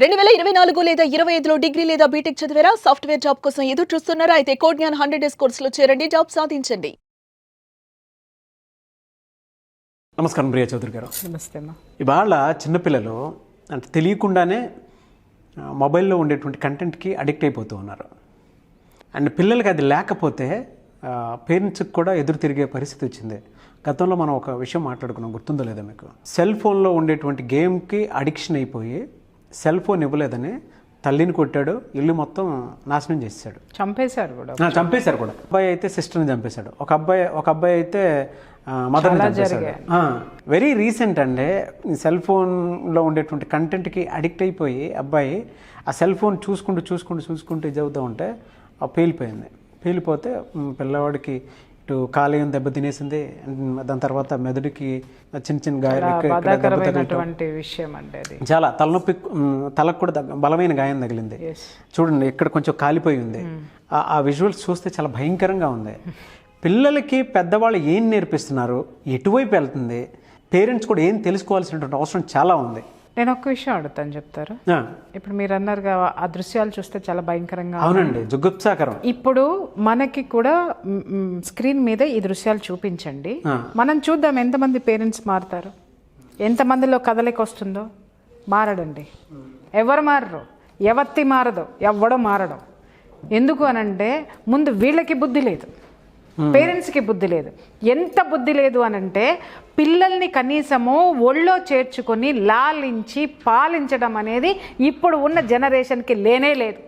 2024 లేదా 25లో డిగ్రీ లేదా బీటెక్ చదివారా? సాఫ్ట్వేర్ జాబ్ కోసం ఎదురు చూస్తున్నారా? అయితే కోడ్ జ్ఞాన్ 100 డేస్ కోర్సులో చేరండి, జాబ్ సాధించండి. నమస్కారం ప్రియా చౌదరి గారు. నమస్తే అమ్మా. ఇవాళ చిన్నపిల్లలు అంటే తెలియకుండానే మొబైల్లో ఉండేటువంటి కంటెంట్కి అడిక్ట్ అయిపోతూ ఉన్నారు. అండ్ పిల్లలకి అది లేకపోతే పేరెంట్స్కి కూడా ఎదురు తిరిగే పరిస్థితి వచ్చింది. గతంలో మనం ఒక విషయం మాట్లాడుకున్నాం, గుర్తుందో లేదా మీకు? సెల్ ఫోన్లో ఉండేటువంటి గేమ్కి అడిక్షన్ అయిపోయి సెల్ ఫోన్ ఇవ్వలేదని తల్లిని కొట్టాడు, ఇల్లు మొత్తం నాశనం చేశాడు, చంపేశారు కూడా. అబ్బాయి అయితే సిస్టర్ని చంపేశాడు, ఒక అబ్బాయి అయితే మదర్ని చంపేశాడు. వెరీ రీసెంట్ అండి. సెల్ ఫోన్లో ఉండేటువంటి కంటెంట్కి అడిక్ట్ అయిపోయి అబ్బాయి ఆ సెల్ ఫోన్ చూసుకుంటూ ఇది అవుతూ ఉంటే పేలిపోతే పిల్లవాడికి ఇటు కాలేయం దెబ్బ తినేసింది. దాని తర్వాత మెదడుకి చిన్న బాధాకరమైనటువంటి విషయం అంటే అది చాలా తలనొప్పి, తలకు కూడా బలమైన గాయం తగిలింది. చూడండి, ఇక్కడ కొంచెం కాలిపోయి ఉంది. ఆ విజువల్స్ చూస్తే చాలా భయంకరంగా ఉంది. పిల్లలకి పెద్దవాళ్ళు ఏం నేర్పిస్తున్నారు, ఎటువైపు వెళ్తుంది, పేరెంట్స్ కూడా ఏం తెలుసుకోవాల్సినటువంటి అవసరం చాలా ఉంది. నేను ఒక్క విషయం అడుగుతాను, చెప్తారు? ఇప్పుడు మీరు అన్నారుగా, ఆ దృశ్యాలు చూస్తే చాలా భయంకరంగా. అవునండి, జుగుప్సాకరం. ఇప్పుడు మనకి కూడా స్క్రీన్ మీద ఈ దృశ్యాలు చూపించండి, మనం చూద్దాం ఎంతమంది పేరెంట్స్ మారుతారు, ఎంతమందిలో కదలిక వస్తుందో. మారడండి, ఎవరు మారరు, ఎవత్తి మారదు, ఎవడో మారడం. ఎందుకు అనంటే ముందు వీళ్ళకి బుద్ధి లేదు, పేరెంట్స్కి బుద్ధి లేదు. ఎంత బుద్ధి లేదు అనంటే పిల్లల్ని కనీసము ఒళ్ళో చేర్చుకొని లాలించి పాలించడం అనేది ఇప్పుడు ఉన్న జనరేషన్కి లేనే లేదు.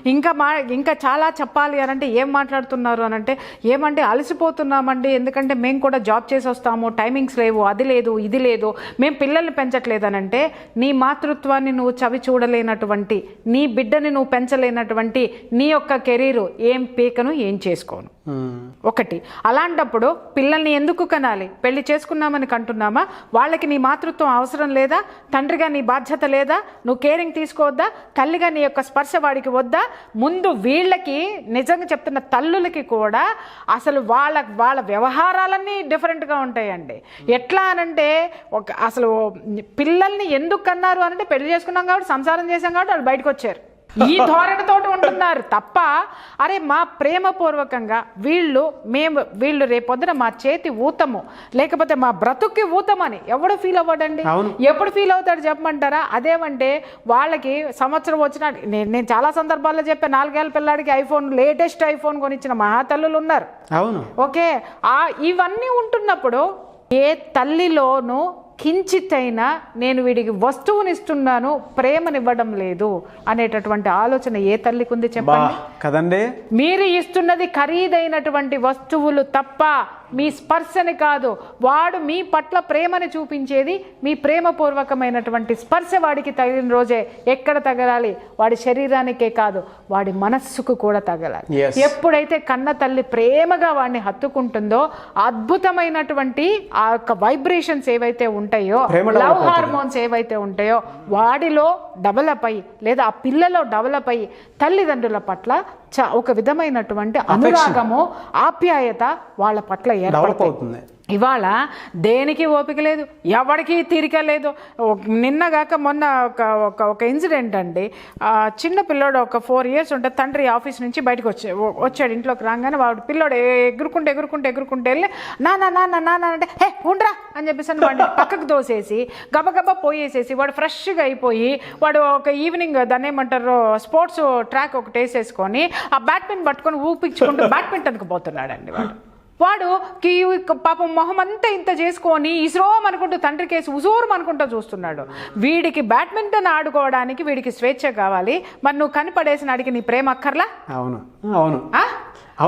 ఇంకా చాలా చెప్పాలి అనంటే ఏం మాట్లాడుతున్నారు అనంటే, ఏమంటే అలసిపోతున్నామండి, ఎందుకంటే మేము కూడా జాబ్ చేసి వస్తాము, టైమింగ్స్ లేవు, అది లేదు ఇది లేదు, మేము పిల్లల్ని పెంచట్లేదు అనంటే, నీ మాతృత్వాన్ని నువ్వు చవి చూడలేనటువంటి, నీ బిడ్డని నువ్వు పెంచలేనటువంటి నీ యొక్క కెరీరు ఏం పీకను ఏం చేసుకోను. ఒకటి, అలాంటప్పుడు పిల్లల్ని ఎందుకు కనాలి? పెళ్లి చేసుకున్నామని కంటున్నామా? వాళ్ళకి నీ మాతృత్వం అవసరం లేదా? తండ్రిగా నీ బాధ్యత లేదా? నువ్వు కేరింగ్ తీసుకోవద్దా? తల్లిగా నీ యొక్క స్పర్శ వాడికి వద్దా? ముందు వీళ్ళకి, నిజంగా చెప్తున్న తల్లులకి కూడా అసలు వాళ్ళ వ్యవహారాలన్నీ డిఫరెంట్గా ఉంటాయండి. ఎట్లా అనంటే, అసలు పిల్లల్ని ఎందుకు కన్నారు అనంటే, పెళ్లి చేసుకున్నాం కాబట్టి, సంసారం చేశాం కాబట్టి వాళ్ళు బయటకు వచ్చారు, ఈ ధోరణితో ఉంటున్నారు తప్ప, అరే మా ప్రేమపూర్వకంగా వీళ్ళు రేపొద్దున మా చేతి ఊతము, లేకపోతే మా బ్రతుక్కి ఊతమని ఎవడు ఫీల్ అవ్వడండి. ఎప్పుడు ఫీల్ అవుతాడు చెప్పమంటారా? అదేమంటే వాళ్ళకి సంవత్సరం వచ్చిన, నేను చాలా సందర్భాల్లో చెప్పా, 4 ఏళ్ళ పిల్లాడికి ఐఫోన్, లేటెస్ట్ ఐఫోన్ కొనిచ్చిన మహాతల్లులు ఉన్నారు. ఓకే, ఇవన్నీ ఉంటున్నప్పుడు ఏ తల్లిలోనూ కించితైనా నేను వీడికి వస్తువునిస్తున్నాను, ప్రేమనివ్వడం లేదు అనేటటువంటి ఆలోచన ఏ తల్లికి ఉంది చెప్పండి కదండి? మీరు ఇస్తున్నది ఖరీదైనటువంటి వస్తువులు తప్ప మీ స్పర్శని కాదు. వాడు మీ పట్ల ప్రేమని చూపించేది మీ ప్రేమపూర్వకమైనటువంటి స్పర్శ వాడికి తగిలిన రోజే. ఎక్కడ తగలాలి? వాడి శరీరానికే కాదు, వాడి మనస్సుకు కూడా తగలాలి. ఎప్పుడైతే కన్న తల్లి ప్రేమగా వాడిని హత్తుకుంటుందో, అద్భుతమైనటువంటి ఆ యొక్క వైబ్రేషన్స్ ఏవైతే ఉంటాయో, లవ్ హార్మోన్స్ ఏవైతే ఉంటాయో, వాడిలో డెవలప్ అయ్యి, లేదా ఆ పిల్లలో డెవలప్ అయ్యి తల్లిదండ్రుల పట్ల ఒక విధమైనటువంటి అనురాగము, ఆప్యాయత వాళ్ళ పట్ల ఏర్పడుతుంది. ఇవాళ దేనికి ఓపిక లేదు, ఎవరికి తీరిక లేదు. నిన్నగాక మొన్న ఒక ఇన్సిడెంట్ అండి. చిన్న పిల్లోడు, ఒక 4 years ఉంటే, తండ్రి ఆఫీస్ నుంచి బయటకు వచ్చాడు. ఇంట్లోకి రాగానే వాడు పిల్లోడు ఎగురుకుంటే వెళ్ళి నాన్న అంటే, హే ఉండ్రా అని చెప్పేసి వాడిని పక్కకు దోసేసి గబగబా పోయేసేసి, వాడు ఫ్రెష్గా అయిపోయి, వాడు ఒక ఈవినింగ్ దాన్ని ఏమంటారు, స్పోర్ట్స్ ట్రాక్ ఒకటి వేసేసుకొని ఆ బ్యాడ్మింటన్ పట్టుకొని ఊపించుకుంటూ బ్యాడ్మింటన్కి పోతున్నాడండి. వాడు పాపం మొహం అంతా ఇంత చేసుకొని ఇస్రోం అనుకుంటూ తండ్రి కేసు ఉసూరం అనుకుంటూ చూస్తున్నాడు. వీడికి బ్యాడ్మింటన్ ఆడుకోవడానికి వీడికి స్వేచ్ఛ కావాలి, మరి నువ్వు కనిపడేసిన అడిగి నీ ప్రేమ అక్కర్లా? అవును,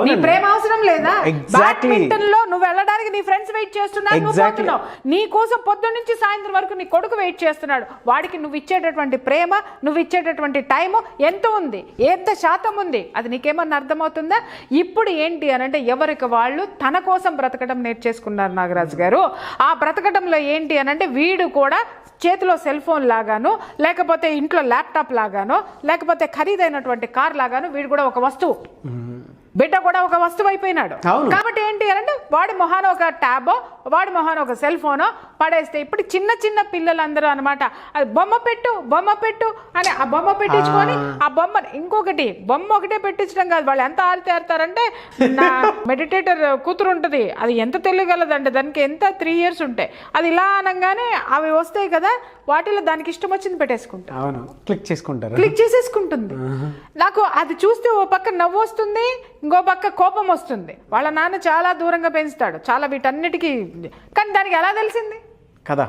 నీ ప్రేమ అవసరం లేదా? బ్యాడ్మింటన్ లో నువ్వు వెళ్ళడానికి నీ ఫ్రెండ్స్ వెయిట్ చేస్తున్నారు, నువ్వు పోతున్నావు. నీ కోసం పొద్దున్న నుంచి సాయంత్రం వరకు నీ కొడుకు వెయిట్ చేస్తున్నాడు. వాడికి నువ్వు ఇచ్చేటటువంటి ప్రేమ, నువ్వు ఇచ్చేటటువంటి టైము ఎంత ఉంది, ఎంత శాతం ఉంది, అది నీకేమన్నా అర్థమవుతుందా? ఇప్పుడు ఏంటి అనంటే, ఎవరికి వాళ్ళు తన కోసం బ్రతకడం నేర్చేసుకున్నారు నాగరాజు గారు. ఆ బ్రతకడంలో ఏంటి అనంటే, వీడు కూడా చేతిలో సెల్ ఫోన్ లాగాను, లేకపోతే ఇంట్లో ల్యాప్టాప్ లాగాను, లేకపోతే ఖరీదైనటువంటి కార్ లాగాను వీడు కూడా ఒక వస్తువు, బిడ్డ కూడా ఒక వస్తువు అయిపోయినాడు. కాబట్టి ఏంటి అంటే, వాడి మొహాన ఒక ట్యాబో వాడి మొహాన్ని ఒక సెల్ ఫోనో పడేస్తే ఇప్పుడు చిన్న చిన్న పిల్లలందరూ అనమాట అది బొమ్మ పెట్టు అని ఆ బొమ్మ పెట్టించుకొని ఆ బొమ్మ ఇంకొకటి బొమ్మ ఒకటే పెట్టించడం కాదు, వాళ్ళు ఎంత ఆడతారంటే నా మెడిటేటర్ కూతురు ఉంటుంది, అది ఎంత తెలియగలదంటే దానికి ఎంత 3 years ఉంటాయి, అది ఇలా అనగానే అవి వస్తాయి కదా, వాటిలో దానికి ఇష్టం వచ్చింది పెట్టేసుకుంటారు. అవును, క్లిక్ చేసేసుకుంటుంది. నాకు అది చూస్తే ఓ పక్క నవ్వు వస్తుంది, ఇంకో పక్క కోపం వస్తుంది. వాళ్ళ నాన్న చాలా దూరంగా పెంచుతాడు, చాలా వీటన్నిటికీ, కానీ దానికి ఎలా తెలిసింది కదా,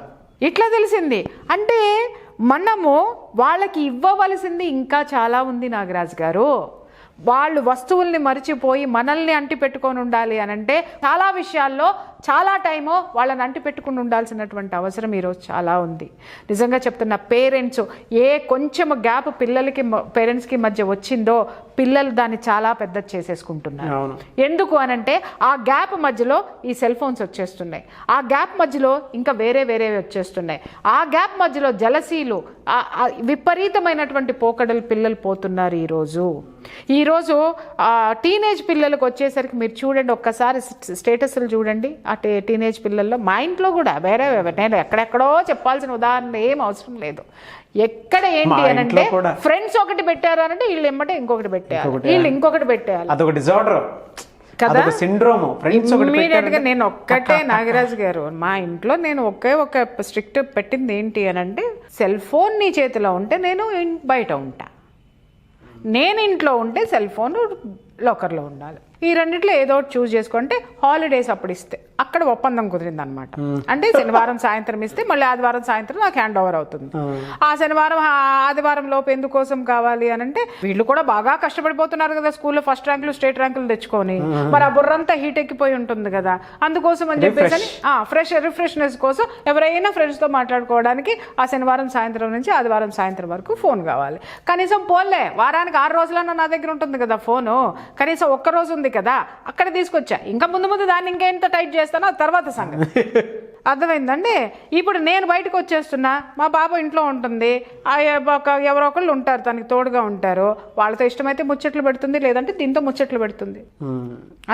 ఇట్లా తెలిసింది. అంటే మనము వాళ్ళకి ఇవ్వవలసింది ఇంకా చాలా ఉంది నాగరాజు గారు. వాళ్ళు వస్తువుల్ని మర్చిపోయి మనల్ని అంటి పెట్టుకొని ఉండాలి అని అంటే చాలా విషయాల్లో చాలా టైము వాళ్ళని అంటి పెట్టుకుని ఉండాల్సినటువంటి అవసరం ఈరోజు చాలా ఉంది. నిజంగా చెప్తున్న పేరెంట్స్ ఏ కొంచెం గ్యాప్ పిల్లలకి పేరెంట్స్కి మధ్య వచ్చిందో పిల్లలు దాన్ని చాలా పెద్ద చేసేసుకుంటున్నారు. ఎందుకు అనంటే ఆ గ్యాప్ మధ్యలో ఈ సెల్ ఫోన్స్ వచ్చేస్తున్నాయి, ఆ గ్యాప్ మధ్యలో ఇంకా వేరే వచ్చేస్తున్నాయి, ఆ గ్యాప్ మధ్యలో జలసీలు, విపరీతమైనటువంటి పోకడలు పిల్లలు పోతున్నారు. ఈరోజు టీనేజ్ పిల్లలకు వచ్చేసరికి మీరు చూడండి, ఒక్కసారి స్టేటస్లు చూడండి. ఆ టీనేజ్ పిల్లల్లో మా ఇంట్లో కూడా వేరే నేను ఎక్కడెక్కడో చెప్పాల్సిన ఉదాహరణ ఏం అవసరం లేదు. ఎక్కడ ఏంటి అని అంటే ఫ్రెండ్స్ ఒకటి పెట్టారు అనంటే వీళ్ళు ఎమ్మటే ఇంకొకటి పెట్టారు, వీళ్ళు ఇంకొకటి పెట్టారు, అదొక డిజార్డర్ కదా, సిండ్రోమ్. ఇమీడియట్ గా నేను ఒక్కటే నాగరాజు గారు, మా ఇంట్లో నేను ఒక స్ట్రిక్ట్ పెట్టింది ఏంటి అని అంటే సెల్ ఫోన్ నీ చేతిలో ఉంటే నేను బయట ఉంటా, నేను ఇంట్లో ఉంటే సెల్ ఫోన్ లాకర్లో ఉండాలి. ఈ రెండిట్లో ఏదో ఒకటి చూస్ చేసుకుంటే హాలిడేస్ అప్పుడు ఇస్తే అక్కడ ఒప్పందం కుదిరింది అనమాట. అంటే శనివారం సాయంత్రం ఇస్తే మళ్ళీ ఆదివారం సాయంత్రం నాకు హ్యాండ్ ఓవర్ అవుతుంది. ఆ శనివారం ఆదివారం లోపు ఎందుకోసం కావాలి అని అంటే వీళ్ళు కూడా బాగా కష్టపడిపోతున్నారు కదా, స్కూల్లో ఫస్ట్ ర్యాంకులు స్టేట్ ర్యాంకులు తెచ్చుకొని, మరి ఆ బుర్రంతా హీట్ ఎక్కిపోయి ఉంటుంది కదా, అందుకోసం అని చెప్పేసి రిఫ్రెష్నెస్ కోసం ఎవరైనా ఫ్రెండ్స్తో మాట్లాడుకోవడానికి ఆ శనివారం సాయంత్రం నుంచి ఆదివారం సాయంత్రం వరకు ఫోన్ కావాలి. కనీసం పోన్లే వారానికి 6 రోజులన్నా నా దగ్గర ఉంటుంది కదా ఫోను, కనీసం ఒక్క రోజు ఉంది కదా అక్కడ తీసుకొచ్చా, ఇంకా ముందు దాన్ని ఇంకెంత టైట్ చేస్తానో తర్వాత సంగతి. అర్థమైందండి. ఇప్పుడు నేను బయటకు వచ్చేస్తున్నా, మా బాబు ఇంట్లో ఉంటుంది, ఎవరో ఒకళ్ళు ఉంటారు తనకి తోడుగా ఉంటారు, వాళ్ళతో ఇష్టమైతే ముచ్చట్లు పెడుతుంది, లేదంటే దీంతో ముచ్చట్లు పెడుతుంది.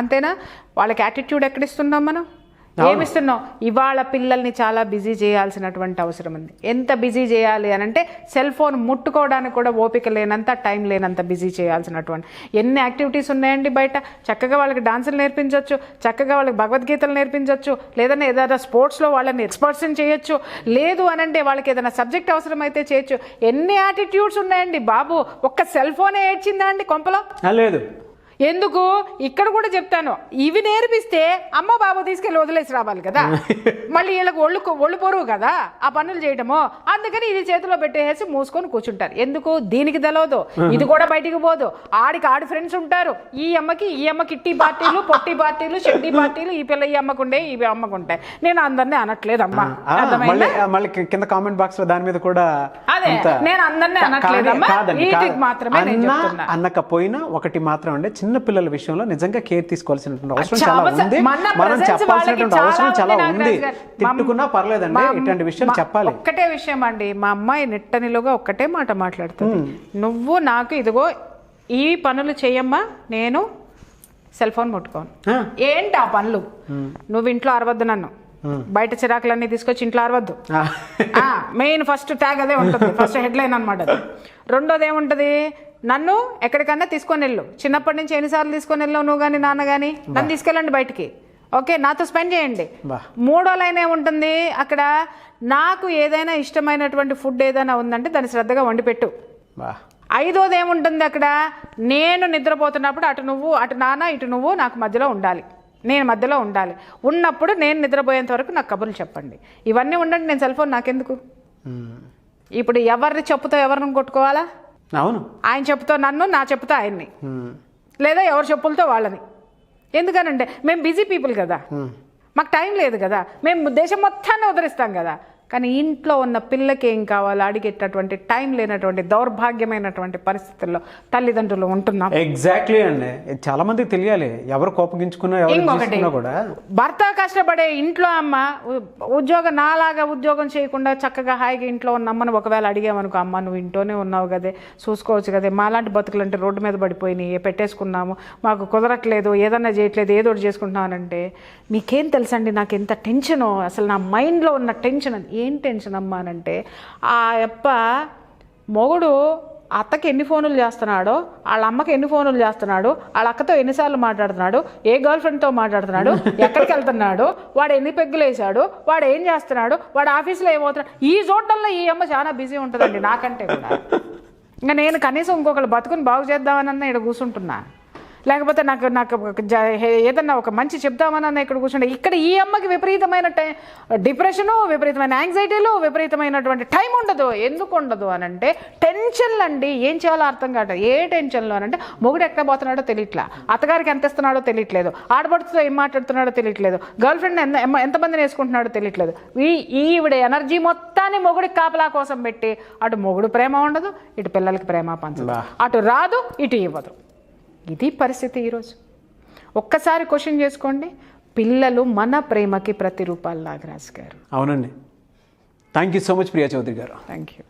అంతేనా? వాళ్ళకి యాటిట్యూడ్ ఎక్కడిస్తున్నాం మనం, ఏమిస్తున్నాం? ఇవాళ పిల్లల్ని చాలా బిజీ చేయాల్సినటువంటి అవసరం ఉంది. ఎంత బిజీ చేయాలి అని అంటే సెల్ ఫోన్ ముట్టుకోవడానికి కూడా ఓపిక లేనంత, టైం లేనంత బిజీ చేయాల్సినటువంటి ఎన్ని యాక్టివిటీస్ ఉన్నాయండి బయట. చక్కగా వాళ్ళకి డాన్సులు నేర్పించవచ్చు, చక్కగా వాళ్ళకి భగవద్గీతలు నేర్పించవచ్చు, లేదంటే ఏదైనా స్పోర్ట్స్లో వాళ్ళని ఎక్స్పర్ట్స్ని చేయొచ్చు, లేదు అని అంటే వాళ్ళకి ఏదైనా సబ్జెక్ట్ అవసరమైతే చేయొచ్చు. ఎన్ని యాటిట్యూడ్స్ ఉన్నాయండి బాబు. ఒక్క సెల్ ఫోనే ఏడ్చిందా అండి కొంపలో? లేదు. ఎందుకు? ఇక్కడ కూడా చెప్తాను, ఇవి నేర్పిస్తే అమ్మ బాబు తీసుకెళ్ళి వదిలేసి రావాలి కదా, మళ్ళీ వీళ్ళకి ఒళ్ళు పొరుగు కదా ఆ పనులు చేయడము. అందుకని ఇది చేతిలో పెట్టేసి మూసుకొని కూర్చుంటారు. ఎందుకు? దీనికి తెలవదు, ఇది కూడా బయటికి పోదు, ఆడి ఫ్రెండ్స్ ఉంటారు. ఈ అమ్మకి ఇట్టి పార్టీలు, పొట్టి పార్టీలు, షెడ్డీ పార్టీలు, ఈ పిల్ల ఈ అమ్మకుండే ఈ అమ్మకుంటాయి. నేను అందరినీ అనట్లేదమ్మా, మళ్ళీ కింద కామెంట్ బాక్స్ లో దాని మీద కూడా అదే, నేను అందరినీ అనట్లేదమ్మా, వీటికి మాత్రమే నేను చెప్తున్నా. అన్నకపోయినా ఒకటి మాత్రం అంటే చిన్న పిల్లల విషయంలో నిజంగా కేర్ తీసుకోవాల్సినటువంటి అవసరం చాలా ఉంది, మనం చెప్పాల్సినటువంటి అవసరం చాలా ఉంది. తిట్టుకున్నా పర్లేదండి, ఇట్లాంటి విషయాలు చెప్పాలి. ఒక్కటే విషయం అండి, మా అమ్మాయి నిట్టనిలుగా ఒక్కటే మాట మాట్లాడుతుంది, నువ్వు నాకు ఇదిగో ఈ పనులు చెయ్యమ్మా, నేను సెల్ ఫోన్ ముట్టుకోను. ఏంటి ఆ పనులు? నువ్వు ఇంట్లో అరవద్దు, నన్ను బయట చిరాకులన్నీ తీసుకొచ్చి ఇంట్లో అరవద్దు. మెయిన్ ఫస్ట్ ట్యాగ్ అదే ఉంటుంది, ఫస్ట్ హెడ్లైన్ అనమాట. రెండోది ఏముంటది? నన్ను ఎక్కడికన్నా తీసుకొని వెళ్ళు. చిన్నప్పటి నుంచి ఎన్నిసార్లు తీసుకొని వెళ్ళావు నువ్వు కానీ నాన్న కానీ, నన్ను తీసుకెళ్ళండి బయటికి, ఓకే, నాతో స్పెండ్ చేయండి. మూడో లైన్ ఏముంటుంది అక్కడ? నాకు ఏదైనా ఇష్టమైనటువంటి ఫుడ్ ఏదైనా ఉందంటే దాన్ని శ్రద్ధగా వండి పెట్టు. ఐదోది ఏముంటుంది అక్కడ? నేను నిద్రపోతున్నప్పుడు అటు నువ్వు, అటు నాన్న, ఇటు నువ్వు నాకు మధ్యలో ఉండాలి, నేను మధ్యలో ఉండాలి. ఉన్నప్పుడు నేను నిద్రపోయేంత వరకు నాకు కబుర్లు చెప్పండి. ఇవన్నీ ఉండండి, నేను సెల్ ఫోన్ నాకెందుకు? ఇప్పుడు ఎవరిని చెప్పుతో ఎవరిని కొట్టుకోవాలా? అవును, ఆయన చెప్పుతో నన్ను, నా చెప్పుతో ఆయన్ని, లేదా ఎవరి చెప్పులతో వాళ్ళని. ఎందుకనంటే మేము బిజీ పీపుల్ కదా, మాకు టైం లేదు కదా, మేము దేశం మొత్తాన్ని ఉద్ధరిస్తాం కదా. కానీ ఇంట్లో ఉన్న పిల్లకి ఏం కావాలో అడిగేటటువంటి టైం లేనటువంటి దౌర్భాగ్యమైనటువంటి పరిస్థితుల్లో తల్లిదండ్రులు ఉంటున్నాం. ఎగ్జాక్ట్లీ అండి, చాలా మందికి తెలియాలి. ఎవరు కోపగించుకున్నా ఎవరు తీసుకున్నా కూడా భర్త కష్టపడే ఇంట్లో అమ్మ ఉద్యోగం నాలాగా ఉద్యోగం చేయకుండా చక్కగా హాయిగా ఇంట్లో ఉన్న అమ్మను ఒకవేళ అడిగామనుకో, అమ్మ నువ్వు ఇంట్లోనే ఉన్నావు కదే, చూసుకోవచ్చు కదే, మాలాంటి బతుకులంటే రోడ్డు మీద పడిపోయినాయి, పెట్టేసుకున్నాము, మాకు కుదరట్లేదు, ఏదన్నా చేయట్లేదు, ఏదో ఒకటి చేసుకుంటున్నానంటే మీకేం తెలుసండి నాకు ఎంత టెన్షను, అసలు నా మైండ్లో ఉన్న టెన్షన్. ఏం టెన్షన్ అమ్మా అనంటే ఆ అప్ప మొగుడు అత్తకి ఎన్ని ఫోనులు చేస్తున్నాడో, వాళ్ళ అమ్మకి ఎన్ని ఫోనులు చేస్తున్నాడు, వాళ్ళ అక్కతో ఎన్నిసార్లు మాట్లాడుతున్నాడు, ఏ గర్ల్ ఫ్రెండ్తో మాట్లాడుతున్నాడు, ఎక్కడికి వెళ్తున్నాడు, వాడు ఎన్ని పెగ్గులు వేసాడు, వాడు ఏం చేస్తున్నాడు, వాడు ఆఫీస్లో ఏమవుతున్నాడు, ఈ చోటల్లో ఈ అమ్మ చాలా బిజీ ఉంటుందండి నాకంటే కూడా. ఇంకా నేను కనీసం ఇంకొకరు బతుకుని బాగు చేద్దామనన్నా ఇక్కడ కూర్చుంటున్నా, లేకపోతే నాకు నాకు ఏదన్నా ఒక మంచి చెప్దామనన్నా ఇక్కడ కూర్చుంటే, ఇక్కడ ఈ అమ్మకి విపరీతమైన డిప్రెషను, విపరీతమైన యాంగ్జైటీలు, విపరీతమైనటువంటి టైం ఉండదు. ఎందుకు ఉండదు అని అంటే టెన్షన్లు అండి. ఏం చేయాలో అర్థం కాదు. ఏ టెన్షన్లో అని అంటే మొగుడు ఎక్కడ పోతున్నాడో తెలియట్లా, అత్తగారికి ఎంత ఇస్తున్నాడో తెలియట్లేదు, ఆడపడుతుతో ఏం మాట్లాడుతున్నాడో తెలియట్లేదు, గర్ల్ ఫ్రెండ్ ఎంతమందిని వేసుకుంటున్నాడో తెలియట్లేదు. ఈవిడ ఎనర్జీ మొత్తాన్ని మొగుడికి కాపలా కోసం పెట్టి అటు మొగుడు ప్రేమ ఉండదు, ఇటు పిల్లలకి ప్రేమ పంచదు, అటు రాదు ఇటు ఇవ్వదు. ఇది పరిస్థితి ఈరోజు. ఒక్కసారి క్వశ్చన్ చేసుకోండి, పిల్లలు మన ప్రేమకి ప్రతిరూపాలు. నాగరాజు గారు. అవునండి. Thank you so much Priya Chowdary గారు. Thank you.